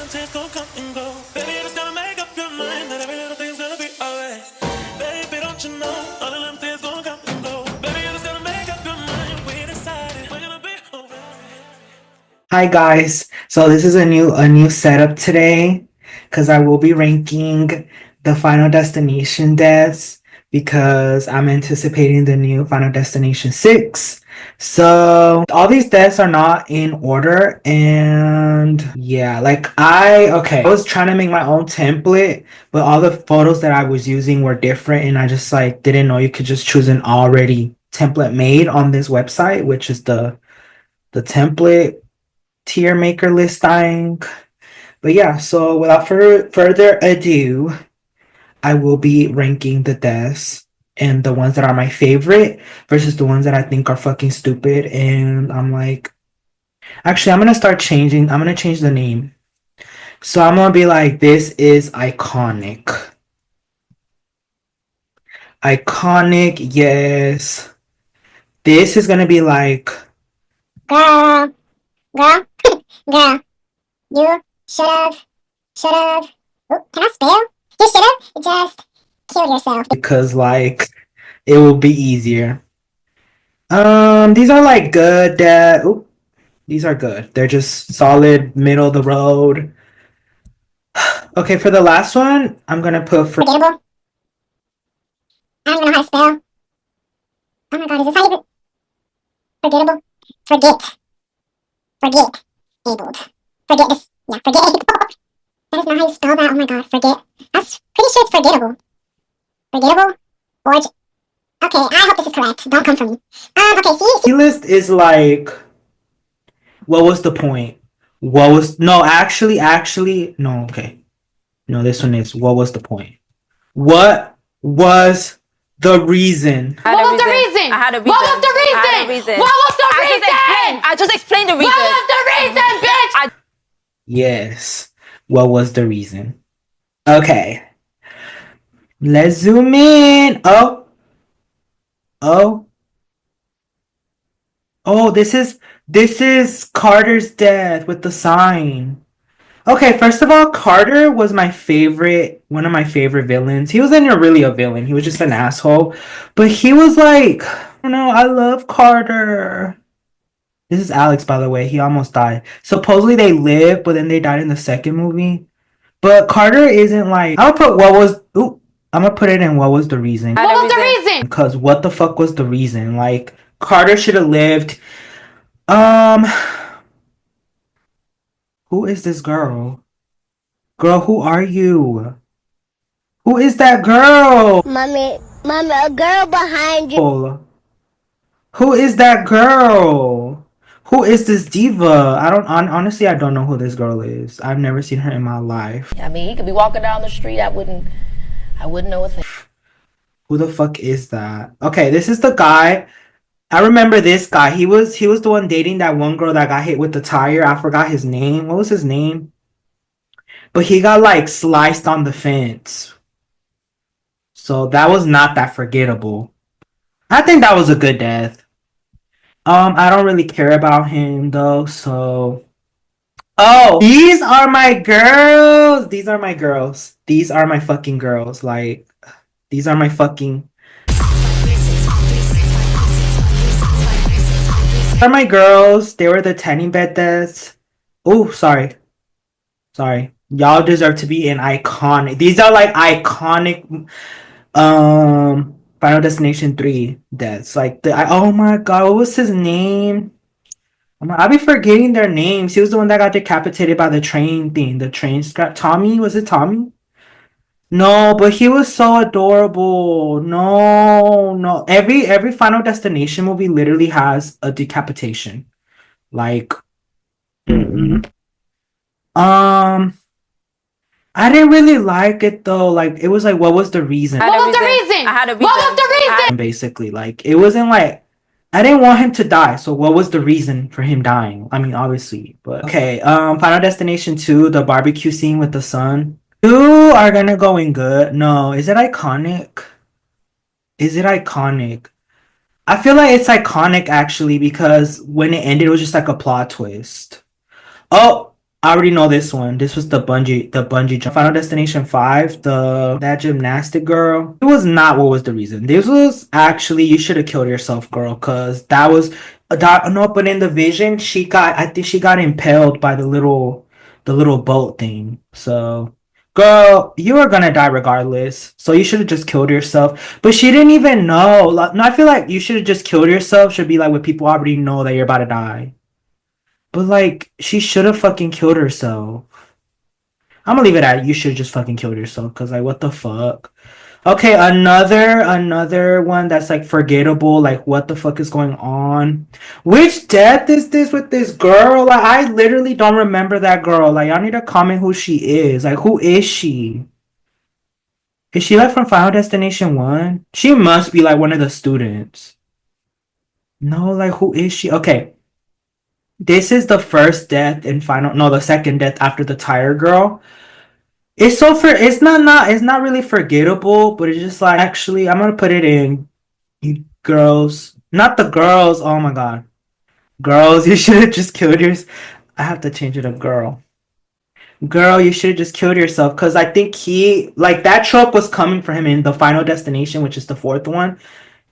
Hi guys, so this is a new setup today because I will be ranking the Final Destination deaths because I'm anticipating the new Final Destination 6. So all these deaths are not in order and yeah, I was trying to make my own template, but all the photos that I was using were different and I just like didn't know you could just choose an already template made on this website, which is the template tier maker listing. But yeah, so without further ado, I will be ranking the deaths and the ones that are my favorite versus the ones that I think are fucking stupid. And I'm like, actually, I'm gonna change the name. So I'm gonna be like, this is iconic. Iconic, yes. This is gonna be like, Girl, girl, girl, you should've, can I spell? You should've just killed yourself. because like, it will be easier. These are like good these are good. They're just solid, middle of the road. Okay, for the last one, I'm gonna put Forgettable. I don't even know how to spell. Oh my god, is this how you... Forgettable? Forget. Forget. Abled. Forget this. Yeah, forget abled. That is not how you spell that. Oh my god, forget. That's pretty sure it's forgettable. Forgettable? Forge. Okay, I hope this is correct. Don't come for me. Okay, see? list is like, what was the point? What was no actually no, okay. No, this one is what was the point? What was the reason? What was the reason? I had a reason. What was the reason? I had a reason. What was the reason? I just explained the reason. What was the reason, bitch? Yes. What was the reason? Okay. Let's zoom in. Oh. Oh, this is Carter's death with the sign. Okay, first of all, Carter was one of my favorite villains. He wasn't really a villain. He was just an asshole. But he was like, I don't know, I love Carter. This is Alex, by the way. He almost died. Supposedly they lived, but then they died in the second movie. But Carter isn't like, I'm gonna put it in what was the reason. What was the reason? Because what the fuck was the reason? Like, Carter should have lived. Um, who is this girl? Girl, who are you? Who is that girl? Mommy, a girl behind you. Who is that girl? Who is this diva? Honestly, I don't know who this girl is. I've never seen her in my life. I mean, he could be walking down the street. I wouldn't know a thing. Who the fuck is that? Okay, this is the guy. I remember this guy. He was the one dating that one girl that got hit with the tire. I forgot his name. What was his name? But he got like sliced on the fence. So that was not that forgettable. I think that was a good death. I don't really care about him though, so oh, these are my girls. These are my girls. These are my fucking girls. Like, these are my fucking are my girls. They were the tanning bed deaths. Oh, sorry. Sorry. Y'all deserve to be an iconic. These are like iconic Final Destination 3 deaths. Like oh my god, what was his name? I'll be forgetting their names. He was the one that got decapitated by the train thing. The train scrap. Tommy? Was it Tommy? No, but he was so adorable. No. Every Final Destination movie literally has a decapitation. Like, I didn't really like it though. Like, it was like, what was the reason? What was the reason? I had a reason. What was the reason? Basically, like, it wasn't like, I didn't want him to die. So what was the reason for him dying? I mean, obviously, but okay. Final Destination 2, the barbecue scene with the sun. You are gonna go in good. No, is it iconic? Is it iconic? I feel like it's iconic actually because when it ended, it was just like a plot twist. Oh, I already know this one. This was the bungee jump. Final Destination 5, the that gymnastic girl. It was not what was the reason. This was actually you should have killed yourself, girl, cause that was that no, but in the vision, I think she got impaled by the little boat thing. So girl, you are gonna die regardless. So you should have just killed yourself. But she didn't even know. Like, no, I feel like you should have just killed yourself. Should be like when people already know that you're about to die. But like, she should have fucking killed herself. I'm gonna leave it at you should have just fucking killed yourself. Cause like, what the fuck? Okay, another one that's like forgettable. Like, what the fuck is going on? Which death is this with this girl? Like, I literally don't remember that girl. Like, y'all need to comment who she is. Like, who is she? Is she like from Final Destination 1? She must be like one of the students. No, like, who is she? Okay, this is the first death in Final. No, the second death after the tire girl. It's not really forgettable, but it's just like actually I'm gonna put it in you girls. Not the girls, oh my god. Girls, you should have just killed yours. I have to change it to girl. Girl, you should have just killed yourself because I think he like that truck was coming for him in the final destination, which is the fourth one.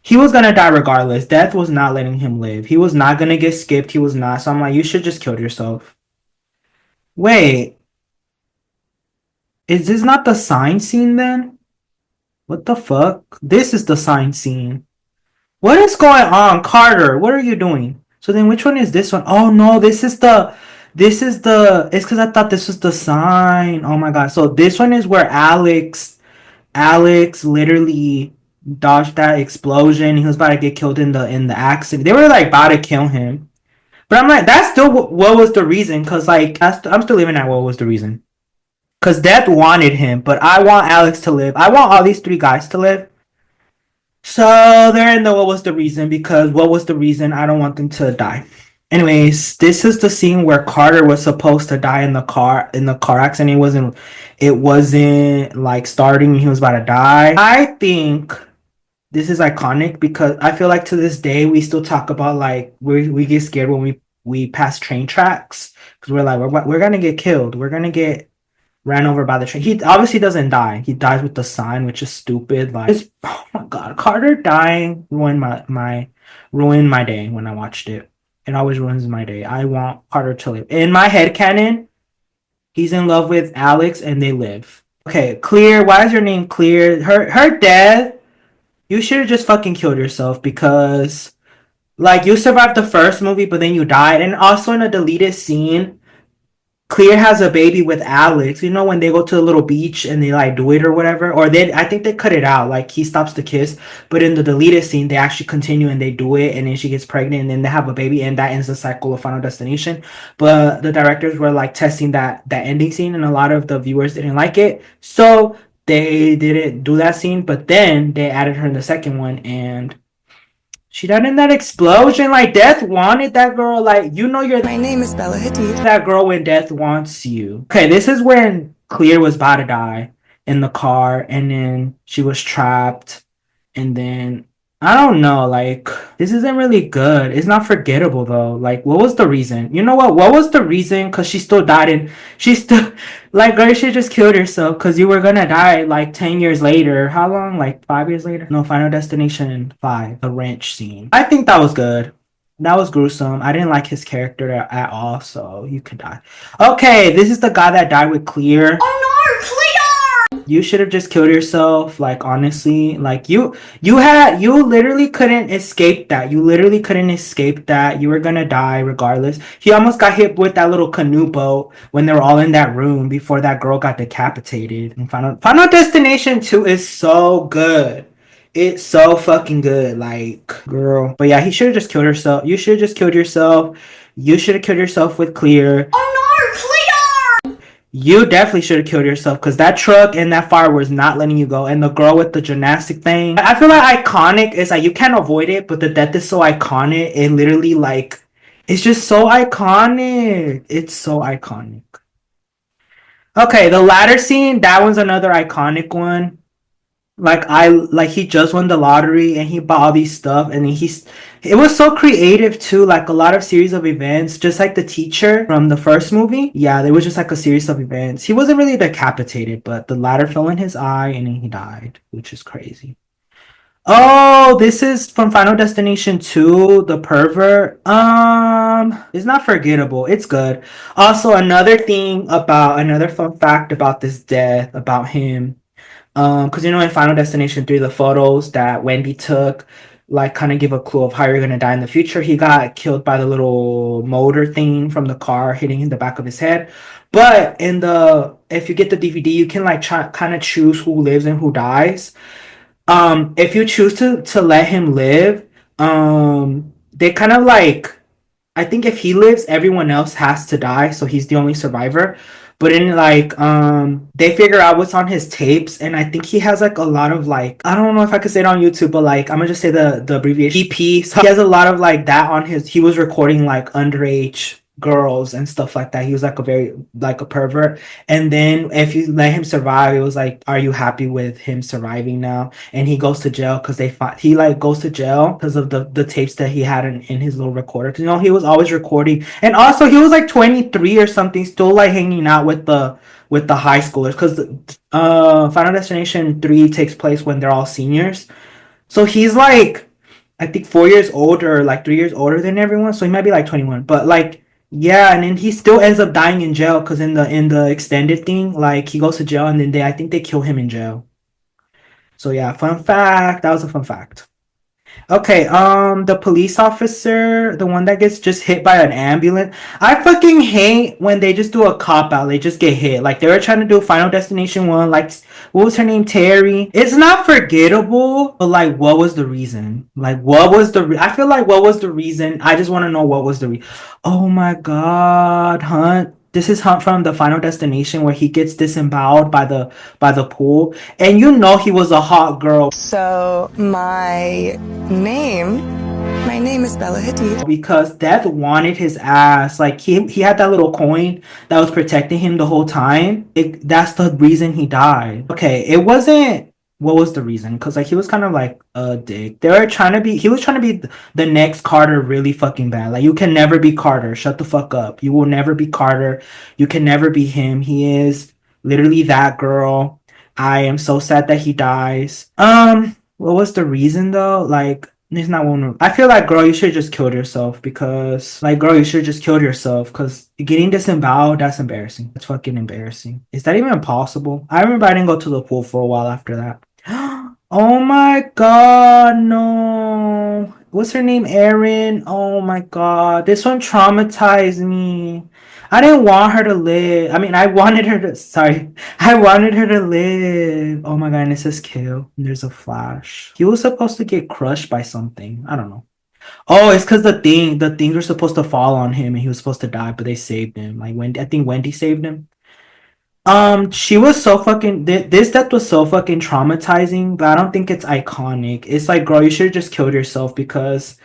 He was gonna die regardless. Death was not letting him live. He was not gonna get skipped. He was not. So I'm like, you should just kill yourself. Wait, is this not the sign scene then? What the fuck? This is the sign scene. What is going on, Carter? What are you doing? So then which one is this one? Oh no, it's because I thought this was the sign. Oh my god. So this one is where Alex literally dodged that explosion. He was about to get killed in the accident. They were like about to kill him. But I'm like, that's still what was the reason? Because like, I'm still living at what was the reason? Because Death wanted him, but I want Alex to live. I want all these three guys to live. So they're in the what was the reason because what was the reason I don't want them to die. Anyways, this is the scene where Carter was supposed to die in the car accident. It wasn't like starting, he was about to die. I think this is iconic because I feel like to this day we still talk about like we get scared when we pass train tracks because we're like we're gonna get killed. We're gonna get ran over by the train. He obviously doesn't die. He dies with the sign, which is stupid. Like, oh my god, Carter dying ruined my day when I watched it. It always ruins my day. I want Carter to live. In my head canon, he's in love with Alex and they live. Okay, Clear. Why is your name Clear? Her death. You should have just fucking killed yourself because like you survived the first movie, but then you died. And also in a deleted scene, Clear has a baby with Alex. You know when they go to a little beach and they like do it or whatever, or they I think they cut it out. Like he stops the kiss, but in the deleted scene they actually continue and they do it, and then she gets pregnant and then they have a baby, and that ends the cycle of Final Destination. But the directors were like testing that ending scene, and a lot of the viewers didn't like it, so they didn't do that scene. But then they added her in the second one, and she died in that explosion. Like Death wanted that girl. Like you know you're My name is Bella Hadid. that girl when Death wants you. Okay, this is when Clear was about to die in the car, and then she was trapped, and then I don't know. Like this isn't really good. It's not forgettable though. Like what was the reason? You know what? What was the reason? Cause she still died, and she still like girl. She just killed herself because you were gonna die like 10 years later. How long? Like 5 years later? No, Final Destination 5, the wrench scene. I think that was good. That was gruesome. I didn't like his character at all, so you could die. Okay, this is the guy that died with Clear. Oh no, Clear! You should have just killed yourself. Like honestly, like you literally couldn't escape that. You literally couldn't escape that. You were gonna die regardless. He almost got hit with that little canoe boat when they were all in that room before that girl got decapitated. And Final Destination 2 is so good. It's so fucking good, like girl. But yeah, he should have just killed herself. You should have just killed yourself. You should have killed yourself with Clear. Oh no, Clear! You definitely should have killed yourself because that truck and that fire was not letting you go. And the girl with the gymnastic thing, I feel like iconic is like you can't avoid it, but the death is so iconic. It literally like it's just so iconic. It's so iconic. Okay, the ladder scene, that one's another iconic one. Like he just won the lottery and he bought all these stuff and he's it was so creative too, like a lot of series of events, just like the teacher from the first movie. Yeah, there was just like a series of events. He wasn't really decapitated, but the ladder fell in his eye and then he died, which is crazy. Oh, this is from Final Destination 2, The Pervert. It's not forgettable. It's good. Also, another fun fact about this death, about him. Because you know in Final Destination 3, the photos that Wendy took, like kind of give a clue of how you're gonna die in the future. He got killed by the little motor thing from the car hitting in the back of his head. But in the if you get the DVD, you can like try kind of choose who lives and who dies. If you choose to let him live, they kind of like I think if he lives, everyone else has to die, so he's the only survivor. But in like they figure out what's on his tapes, and I think he has like a lot of like I don't know if I could say it on YouTube, but like I'm gonna just say the abbreviation EP. So he has a lot of like that on his. He was recording like underage girls and stuff like that. He was like a very like a pervert. And then if you let him survive, it was like, are you happy with him surviving now? And he goes to jail because they find he like goes to jail because of the tapes that he had in his little recorder. 'Cause, you know, he was always recording, and also he was like 23 or something, still like hanging out with the high schoolers because Final Destination 3 takes place when they're all seniors. So he's like I think 4 years older, like 3 years older than everyone. So he might be like 21, but like yeah, and then he still ends up dying in jail because in the extended thing, like he goes to jail and then they I think they kill him in jail. So yeah, fun fact. That was a fun fact. Okay, the police officer, the one that gets just hit by an ambulance. I fucking hate when they just do a cop out. They just get hit. Like they were trying to do Final Destination 1, like what was her name? Terry. It's not forgettable, but like what was the reason? Like what was I feel like what was the reason? I just want to know what was the reason. Oh my god, Hunt. This is Hunt from the Final Destination where he gets disemboweled by the pool, and you know he was a hot girl. So name, my name is Bella Hadid. Because Death wanted his ass. Like he had that little coin that was protecting him the whole time. That's the reason he died. Okay, it wasn't. What was the reason? Because like he was kind of like a dick. They were trying to be. He was trying to be the next Carter really fucking bad. Like you can never be Carter. Shut the fuck up. You will never be Carter. You can never be him. He is literally that girl. I am so sad that he dies. What was the reason though? Like it's not one. I feel like, girl, you should just killed yourself because, like, girl, you should just killed yourself because getting disemboweled, that's embarrassing. That's fucking embarrassing. Is that even possible? I remember I didn't go to the pool for a while after that. Oh my god, no. What's her name? Erin. Oh my god. This one traumatized me. I didn't want her to live. I mean, I wanted her to. Sorry. I wanted her to live. Oh my god, and it says kill. And there's a flash. He was supposed to get crushed by something. I don't know. Oh, it's because the things were supposed to fall on him and he was supposed to die, but they saved him. Like Wendy, I think Wendy saved him. She was so fucking. This death was so fucking traumatizing, but I don't think it's iconic. It's like, girl, you should have just killed yourself because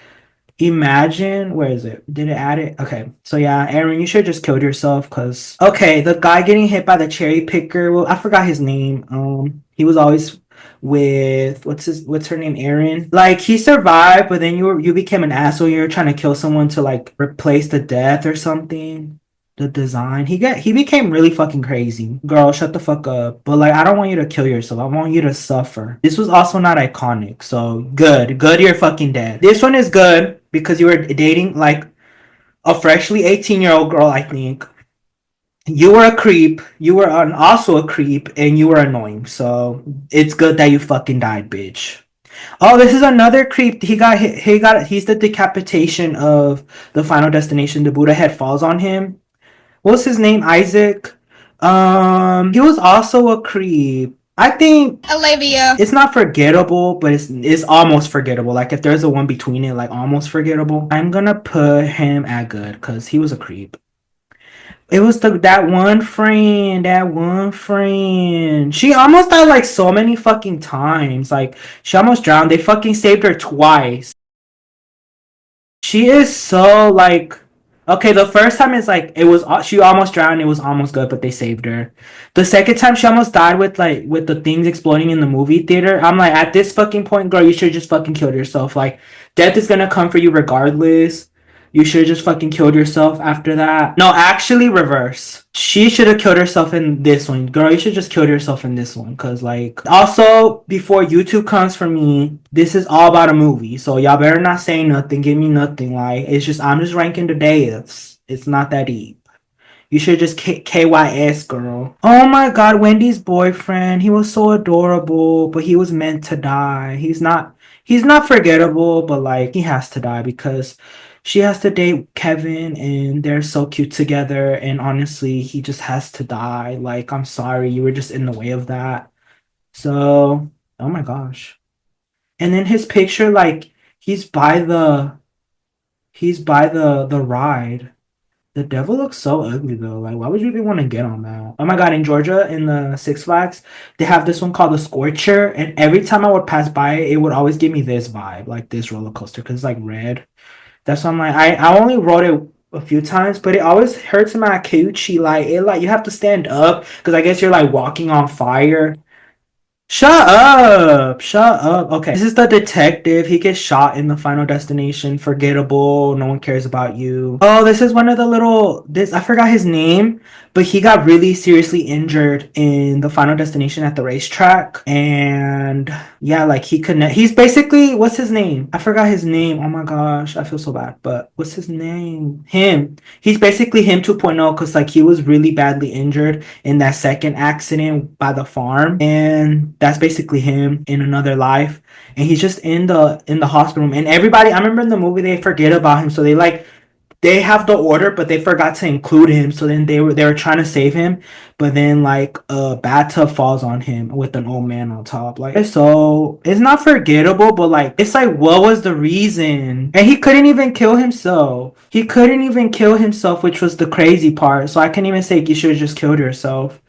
imagine, where is it? Did it add it? Okay. So yeah, Aaron, you should just killed yourself because okay, the guy getting hit by the cherry picker, well, I forgot his name. He was always with what's her name? Aaron. Like he survived, but then you became an asshole. You were trying to kill someone to like replace the death or something. The design. He became really fucking crazy. Girl, shut the fuck up. But like I don't want you to kill yourself. I want you to suffer. This was also not iconic. So good. Good you're fucking dead. This one is good because you were dating like a freshly 18-year-old girl, I think. You were a creep. You were also a creep and you were annoying. So it's good that you fucking died, bitch. Oh, this is another creep. He got hit. He's the decapitation of the Final Destination. The Buddha head falls on him. What's his name? Isaac. He was also a creep. I think Olivia. it's not forgettable, but it's almost forgettable. Like if there's a one between it, like almost forgettable. I'm gonna put him at good because he was a creep. It was that one friend, that one friend. She almost died like so many fucking times. Like she almost drowned. They fucking saved her twice. She is so like Okay, the first time is like it was she almost drowned. It was almost good, but they saved her. The second time she almost died with the things exploding in the movie theater. I'm like, at this fucking point, girl, you should just fucking killed yourself. Like, death is gonna come for you regardless. You should have just fucking killed yourself after that. No, actually, reverse. She should have killed herself in this one. Girl, you should just kill yourself in this one. Cause like, also, before YouTube comes for me, this is all about a movie. So y'all better not say nothing, give me nothing. Like, it's just, I'm just ranking the deaths. It's not that deep. You should just KYS, girl. Oh my god, Wendy's boyfriend. He was so adorable, but he was meant to die. He's not forgettable, but like he has to die because she has to date Kevin and they're so cute together and honestly, he just has to die. Like, I'm sorry, you were just in the way of that. So, oh my gosh. And then his picture like he's by the the ride. The devil looks so ugly though. Like, why would you even want to get on that? Oh my god, in Georgia, in the Six Flags, they have this one called the Scorcher, and every time I would pass by it, it would always give me this vibe, like this roller coaster, because it's like red. That's why I'm like, I only rode it a few times, but it always hurts my coochie. Like, it like you have to stand up because I guess you're like walking on fire. Shut up! Shut up. Okay. This is the detective. He gets shot in the Final Destination. Forgettable. No one cares about you. Oh, this is one of the little this I forgot his name, but he got really seriously injured in the Final Destination at the racetrack. And yeah, like he's basically what's his name? I forgot his name. Oh my gosh, I feel so bad. But what's his name? Him. He's basically him 2.0 because like he was really badly injured in that second accident by the farm, and that's basically him in another life, and he's just in the hospital room, and everybody, I remember in the movie they forget about him, so they have the order, but they forgot to include him. So then they were trying to save him, but then like a bathtub falls on him with an old man on top. Like, so it's not forgettable, but like it's like what was the reason? And he couldn't even kill himself. He couldn't even kill himself, which was the crazy part. So I can't even say you should have just killed yourself.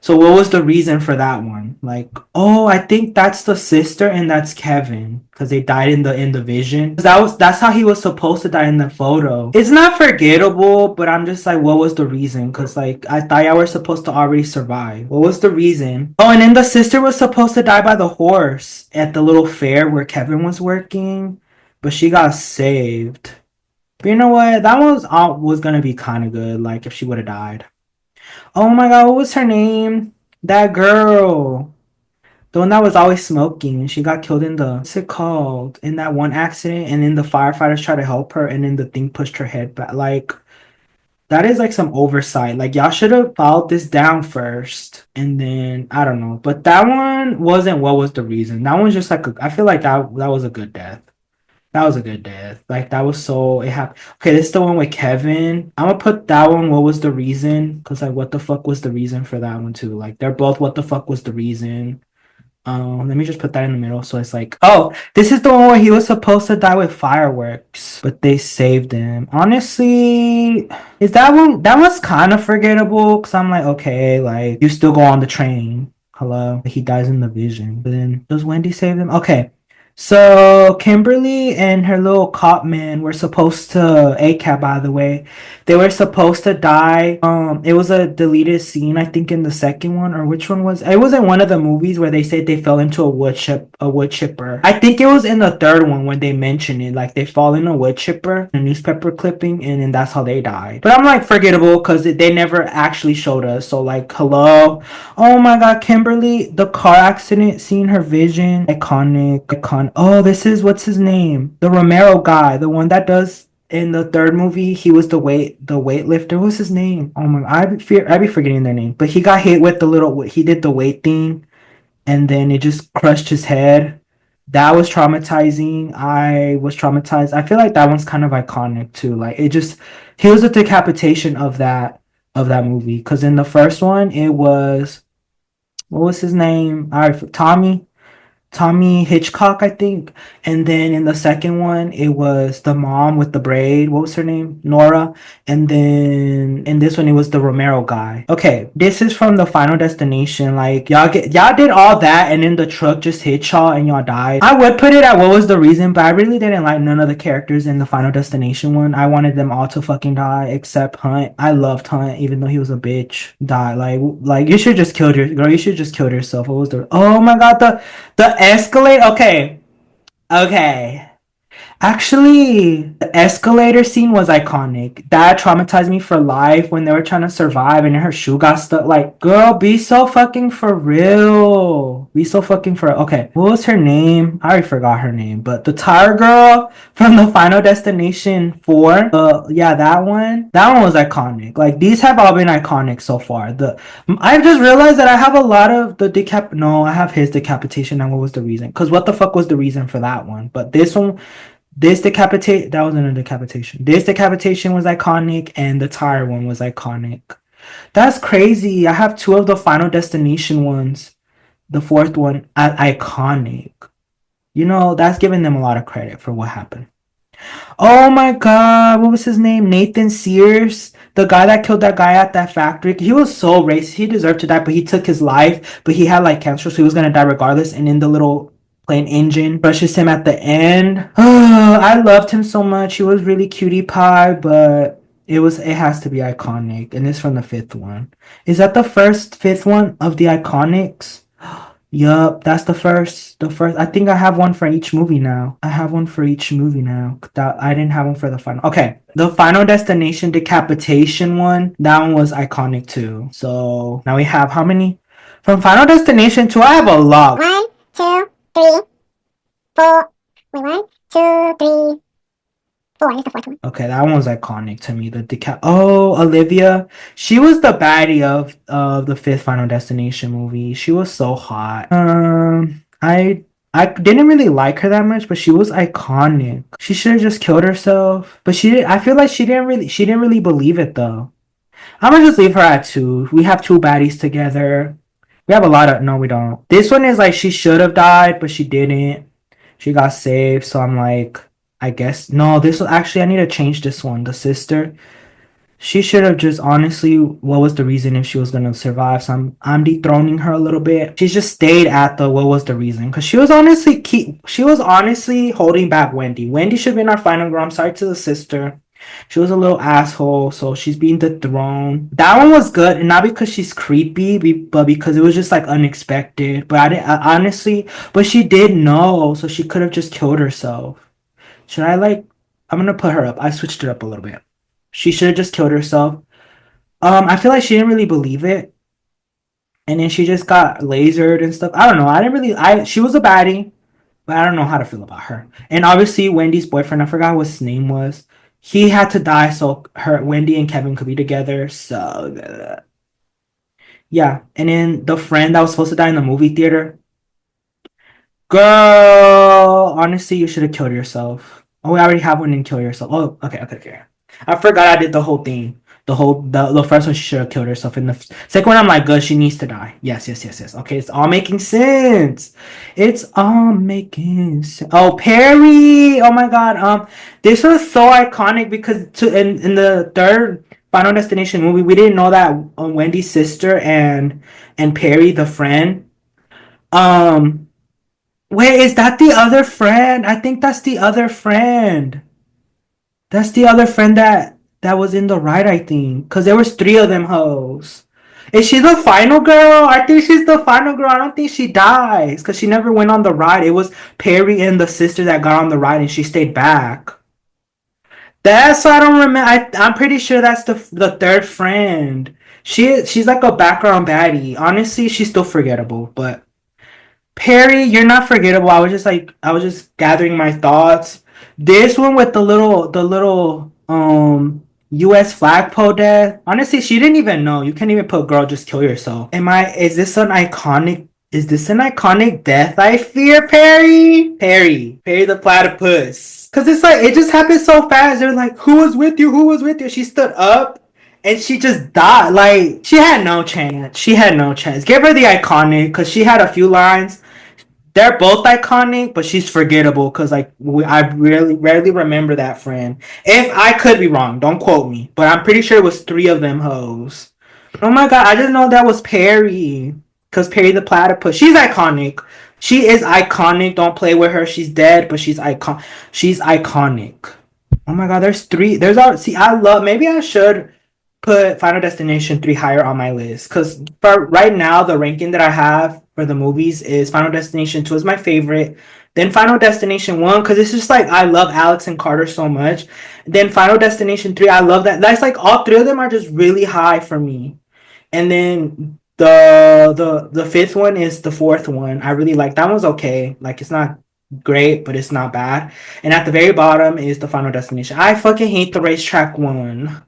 So what was the reason for that one? Like, oh, I think that's the sister and that's Kevin because they died in the vision. That's how he was supposed to die in the photo. It's not forgettable, but I'm just like, what was the reason? Because like I thought y'all were supposed to already survive. What was the reason? Oh, and then the sister was supposed to die by the horse at the little fair where Kevin was working, but she got saved. But you know what? That was gonna be kind of good. Like if she would have died. Oh my god, what was her name? That girl. The one that was always smoking and she got killed in the what's it called? In that one accident and then the firefighters tried to help her and then the thing pushed her head back. Like that is like some oversight. Like y'all should have followed this down first and then I don't know. But that one wasn't what was the reason. That one's just like I feel like that was a good death. That was a good death. Like that was so it happened. Okay, this is the one with Kevin. I'm gonna put that one. What was the reason? Because like, what the fuck was the reason for that one too? Like they're both. What the fuck was the reason? Let me just put that in the middle. So it's like, oh, this is the one where he was supposed to die with fireworks, but they saved him. Honestly, is that one? That was kind of forgettable. Cause I'm like, okay, like you still go on the train. Hello, he dies in the vision. But then does Wendy save him? Okay. So Kimberly and her little cop man were supposed to ACAB, by the way. They were supposed to die. It was a deleted scene, I think, in the second one, or which one was it? Was in one of the movies where they said they fell into a wood chipper. I think it was in the third one when they mentioned it, like they fall in a wood chipper, a newspaper clipping, and then that's how they died. But I'm like forgettable because they never actually showed us. So like, hello, oh my god, Kimberly, the car accident scene, her vision, iconic. Oh, this is what's his name? The Romero guy, the one that does in the third movie. He was the weightlifter. What's his name? Oh my, I be forgetting their name. But he got hit with the little. He did the weight thing, and then it just crushed his head. That was traumatizing. I was traumatized. I feel like that one's kind of iconic too. Like it just, he was the decapitation of that movie. Because in the first one, it was what was his name? All right, Tommy. Tommy Hitchcock, I think. And then in the second one, it was the mom with the braid. What was her name? Nora. And then in this one, it was the Romero guy. Okay, this is from the Final Destination. Like y'all did all that, and then the truck just hit y'all and y'all died. I would put it at what was the reason, but I really didn't like none of the characters in the Final Destination one. I wanted them all to fucking die except Hunt. I loved Hunt, even though he was a bitch. Die. Like you should just kill your girl. You should just kill yourself. What was the? Oh my god, the escalate. Okay. Okay. Actually, the escalator scene was iconic. That traumatized me for life when they were trying to survive and her shoe got stuck. Like, girl, be so fucking for real. Be so fucking for okay. What was her name? I already forgot her name, but the tire girl from the Final Destination 4. Yeah, that one. That one was iconic. Like these have all been iconic so far. I just realized that I have a lot of the no, I have his decapitation and what was the reason? Because what the fuck was the reason for that one? But that wasn't a decapitation. This decapitation was iconic, and the tire one was iconic. That's crazy. I have two of the Final Destination ones. The fourth one, iconic. You know, that's giving them a lot of credit for what happened. Oh my god, what was his name? Nathan Sears, the guy that killed that guy at that factory. He was so racist. He deserved to die, but he took his life. But he had like cancer, so he was gonna die regardless. And in the little plane engine brushes him at the end. I loved him so much. He was really cutie pie, but it has to be iconic. And it's from the fifth one. Is that the fifth one of the iconics? Yup, that's the first. The first. I think I have one for each movie now. I have one for each movie now. That I didn't have one for the final. Okay, the Final Destination decapitation one. That one was iconic too. So now we have how many? From Final Destination 2, I have a lot. 1, 2, 3, 4. Wait, 1, 2, 3, 4. This is the fourth one. Okay, that one was iconic to me. Oh, Olivia. She was the baddie of the fifth Final Destination movie. She was so hot. I didn't really like her that much, but she was iconic. She should have just killed herself, but I feel like she didn't really believe it though. I'm gonna just leave her at 2. We have 2 baddies together. We have a lot of no, we don't. This one is like she should have died, but she didn't. She got saved, so I'm like, I guess no. This was actually I need to change this one. The sister, she should have just honestly. What was the reason if she was gonna survive? So I'm dethroning her a little bit. She just stayed at the what was the reason? Because she was honestly holding back Wendy. Wendy should have been our final girl. I'm sorry to the sister. She was a little asshole, so she's being dethroned. That one was good, and not because she's creepy, but because it was just like unexpected. But honestly, but she did know, so she could have just killed herself. Should I like? I'm gonna put her up. I switched it up a little bit. She should have just killed herself. I feel like she didn't really believe it, and then she just got lasered and stuff. I don't know. I didn't really. She was a baddie, but I don't know how to feel about her. And obviously, Wendy's boyfriend. I forgot what his name was. He had to die so Wendy and Kevin could be together. So yeah, and then the friend that was supposed to die in the movie theater. Girl, honestly, you should have killed yourself. Oh, we already have one and kill yourself. Oh, okay. I forgot I did the whole thing. The first one she should have killed herself. In the second one, I'm like, good, she needs to die. Yes. Okay, it's all making sense. It's all making sense. Oh, Perry! Oh my god. This was so iconic because in the third Final Destination movie, we didn't know that Wendy's sister and Perry, the friend, um. Wait, is that the other friend? I think that's the other friend. That's the other friend that was in the ride, I think. Cause there was 3 of them hoes. Is she the final girl? I think she's the final girl. I don't think she dies. Cause she never went on the ride. It was Perry and the sister that got on the ride and she stayed back. That's I don't remember. I'm pretty sure that's the third friend. She's like a background baddie. Honestly, she's still forgettable, but Perry, you're not forgettable. I was just gathering my thoughts. This one with the little US flagpole death. Honestly, she didn't even know. You can't even put girl just kill yourself. Is this an iconic death I fear, Perry? Perry the platypus. Cause it's like it just happened so fast. They're like, who was with you? Who was with you? She stood up and she just died. Like she had no chance. Give her the iconic because she had a few lines. they're both iconic, but she's forgettable because like I really rarely remember that friend. If I could be wrong, don't quote me, but I'm pretty sure it was three of them hoes. Oh my god, I just know that was Perry because Perry the Platypus. She's iconic. She is iconic. Don't play with her. She's dead, but she's icon. She's iconic. Oh my god, there's three. There's all. See, I love. Maybe I should put Final Destination 3 higher on my list because for right now the ranking that I have for the movies is Final Destination 2 is my favorite, then Final Destination 1 because it's just like I love Alex and Carter so much, then Final Destination 3 I love that. That's like all three of them are just really high for me, and then the fifth one is the fourth one. I really like that one's okay, like it's not great but it's not bad, and at the very bottom is the Final Destination. I fucking hate the racetrack one.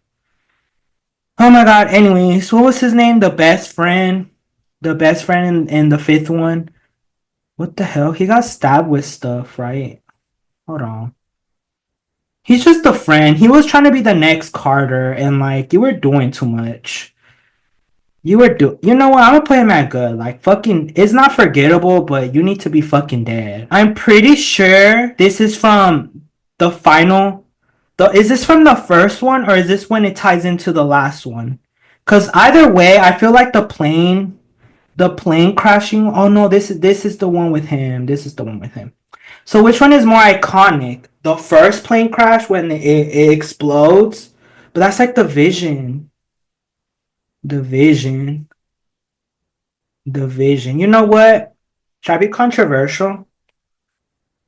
Oh my god, anyways, what was his name? The best friend? The best friend in the fifth one? What the hell? He got stabbed with stuff, right? Hold on. He's just a friend. He was trying to be the next Carter, and like, you were doing too much. You know what? I'm gonna play him at good. Like, fucking, it's not forgettable, but you need to be fucking dead. I'm pretty sure this is from the final. Is this from the first one, or is this when it ties into the last one? Cause either way, I feel like the plane crashing. Oh no, this is the one with him. This is the one with him. So which one is more iconic? The first plane crash when it explodes, but that's like the Vision. The Vision. The Vision. You know what? Should I be controversial?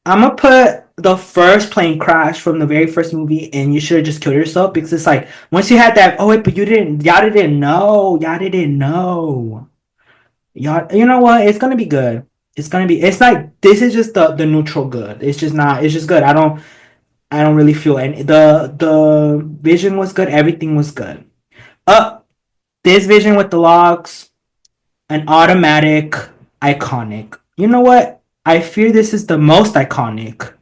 I'm gonna put the first plane crash from the very first movie, and you should have just killed yourself because it's like once you had that. Oh wait, but y'all didn't know. Y'all didn't know. Y'all, you know what? It's gonna be good. It's gonna be. It's like this is just the neutral good. It's just not. It's just good. I don't really feel any. The vision was good. Everything was good. This vision with the logs, an automatic, iconic. You know what? I fear this is the most iconic.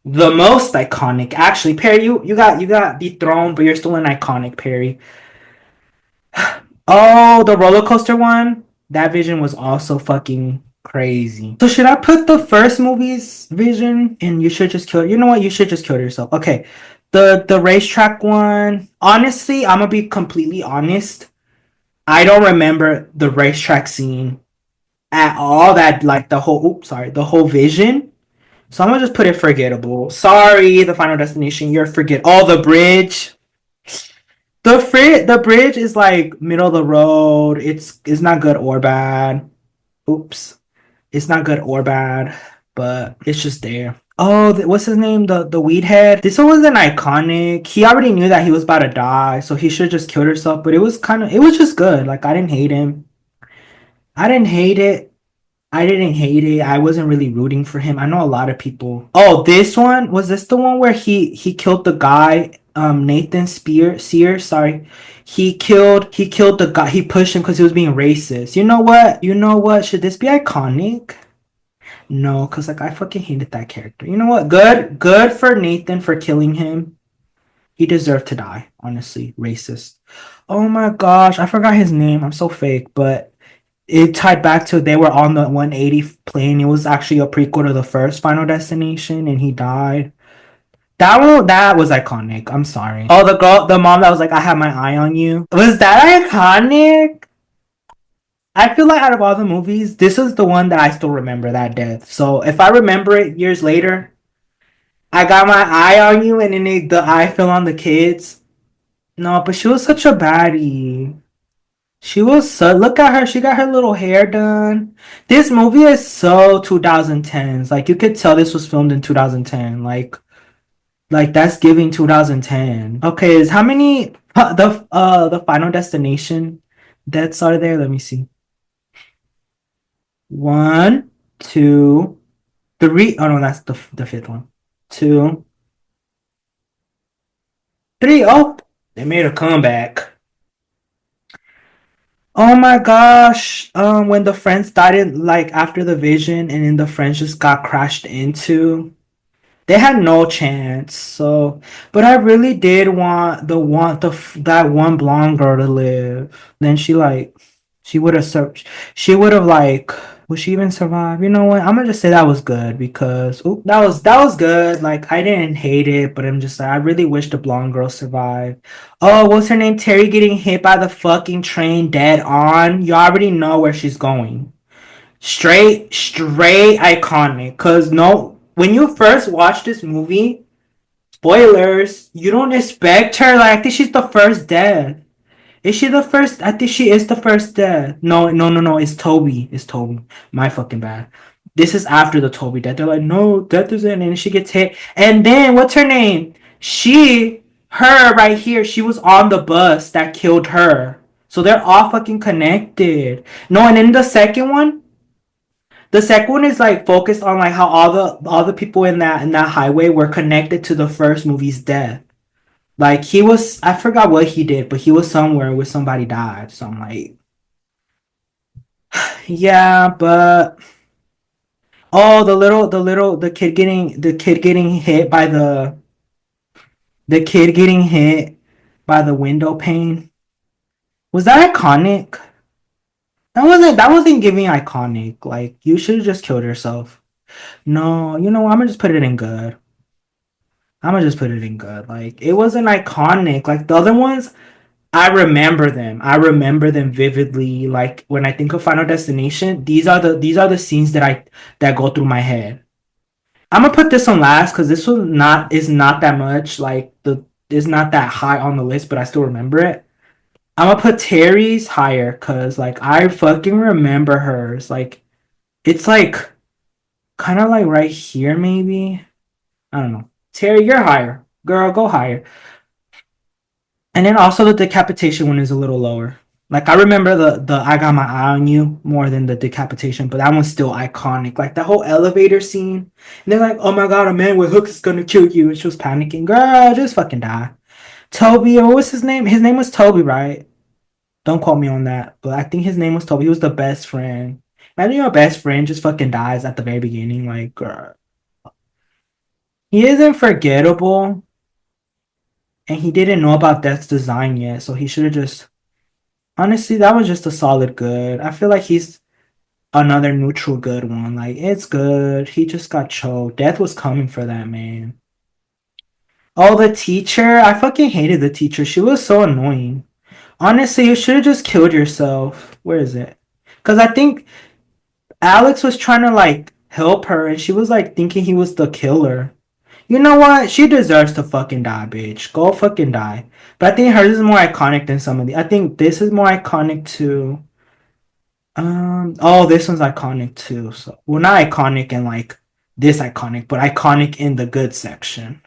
The most iconic. Actually, Perry, you got dethroned, but you're still an iconic, Perry. Oh, the roller coaster one. That vision was also fucking crazy. So should I put the first movie's vision and you should just kill? You know what? You should just kill yourself. Okay, the racetrack one. Honestly, I'm gonna be completely honest. I don't remember the racetrack scene at all. That like the whole. Oops, sorry, the whole vision. So I'm gonna just put it forgettable. Sorry, the Final Destination. You're forget. Oh, the bridge. The bridge is like middle of the road. It's not good or bad. Oops, it's not good or bad, but it's just there. Oh, what's his name? The weed head. This one was an iconic. He already knew that he was about to die, so he should just killed himself. But it was just good. Like I didn't hate him. I didn't hate it. I didn't hate it. I wasn't really rooting for him. I know a lot of people. Oh, this one was this the one where he killed the guy, Nathan Sears. Sorry, he killed the guy. He pushed him because he was being racist. You know what? You know what? Should this be iconic? No, cause like I fucking hated that character. You know what? Good for Nathan for killing him. He deserved to die. Honestly, racist. Oh my gosh, I forgot his name. I'm so fake, but it tied back to they were on the 180 plane. It was actually a prequel to the first Final Destination, and he died. That was iconic. I'm sorry. Oh, the mom that was like, "I have my eye on you." Was that iconic? I feel like out of all the movies, this is the one that I still remember that death. So if I remember it years later, I got my eye on you, and then the eye fell on the kids. No, but she was such a baddie. She was so look at her. She got her little hair done. This movie is so 2010s. Like you could tell this was filmed in 2010. Like that's giving 2010. Okay, is how many the Final Destination deaths are there? Let me see. One, two, three. Oh no, that's the fifth one. Two, three. Oh, they made a comeback. Oh my gosh. When the friends died in like after the vision and then the friends just got crashed into. They had no chance. So, but I really did want that one blonde girl to live. Then she would have searched. She would have like Will she even survive? You know what? I'm gonna just say that was good because that was good. Like I didn't hate it, but I'm just like I really wish the blonde girl survived. Oh, what's her name? Terry getting hit by the fucking train dead on. You already know where she's going. Straight iconic. Cause no, when you first watch this movie, spoilers, you don't expect her. Like I think she's the first death. Is she the first? I think she is the first death. No, no, no, no. It's Toby. It's Toby. My fucking bad. This is after the Toby death. They're like, no, death isn't, and she gets hit. And then what's her name? Her right here. She was on the bus that killed her. So they're all fucking connected. No, and then the second one is like focused on like how all the people in that highway were connected to the first movie's death. Like he was, I forgot what he did, but he was somewhere where somebody died. So I'm like, yeah, but oh, the kid getting hit by the window pane. Was that iconic? That wasn't giving iconic. Like you should have just killed yourself. No, you know what? I'm gonna just put it in good. I'm gonna just put it in good. Like it wasn't iconic. Like the other ones, I remember them. I remember them vividly. Like when I think of Final Destination, these are the scenes that go through my head. I'm gonna put this on last because this one not is not that much. Like the is not that high on the list, but I still remember it. I'm gonna put Terry's higher because like I fucking remember hers. Like it's like kind of like right here maybe. I don't know. Terry, you're higher. Girl, go higher. And then also the decapitation one is a little lower. Like I remember the I got my eye on you more than the decapitation, but that one's still iconic. Like the whole elevator scene. And they're like, oh my god, a man with hooks is gonna kill you. And she was panicking. Girl, just fucking die. Toby, or what was his name? His name was Toby, right? Don't quote me on that. But I think his name was Toby. He was the best friend. Imagine your best friend just fucking dies at the very beginning. Like, girl. He isn't forgettable. And he didn't know about Death's design yet, so he should have just honestly, that was just a solid good. I feel like he's another neutral good one. Like it's good. He just got choked. Death was coming for that man. Oh, the teacher. I fucking hated the teacher. She was so annoying. Honestly, you should have just killed yourself. Where is it? Because I think Alex was trying to like help her, and she was like thinking he was the killer. You know what? She deserves to fucking die, bitch. Go fucking die. But I think hers is more iconic than some of the. I think this is more iconic too. Oh, this one's iconic too. So, well, not iconic in like this iconic, but iconic in the good section.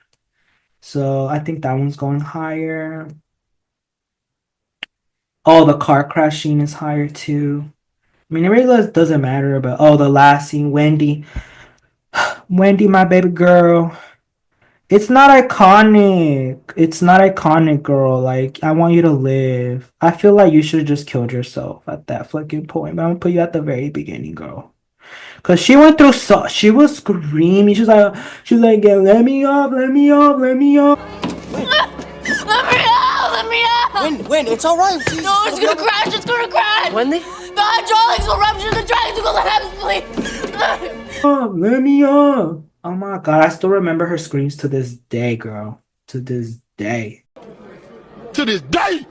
So, I think that one's going higher. Oh, the car crash scene is higher too. I mean, it really doesn't matter, but oh, the last scene, Wendy, my baby girl. It's not iconic. It's not iconic, girl. Like, I want you to live. I feel like you should have just killed yourself at that fucking point. But I'm gonna put you at the very beginning, girl. Cause she went through she was screaming. She was like, yeah, let me off, let me off, let me off. Let me out! Let me out! When? It's all right. No, it's gonna crash! It's gonna crash! Wendy? The hydraulics will rupture the tracks! Go let please! Oh, let me off. Oh my god, I still remember her screams to this day, girl. To this day. To this day!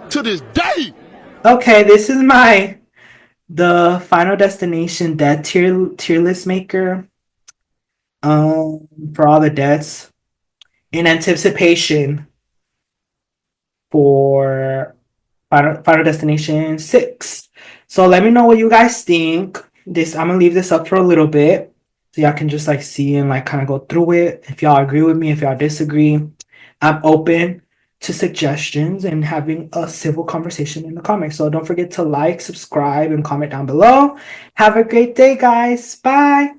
To this day! Okay, this is the Final Destination death tier list maker. For all the deaths in anticipation for Final Destination 6. So let me know what you guys think. I'm gonna leave this up for a little bit so y'all can just like see and like kind of go through it. If y'all agree with me, if y'all disagree, I'm open to suggestions and having a civil conversation in the comments. So don't forget to like, subscribe, and comment down below. Have a great day, guys. Bye.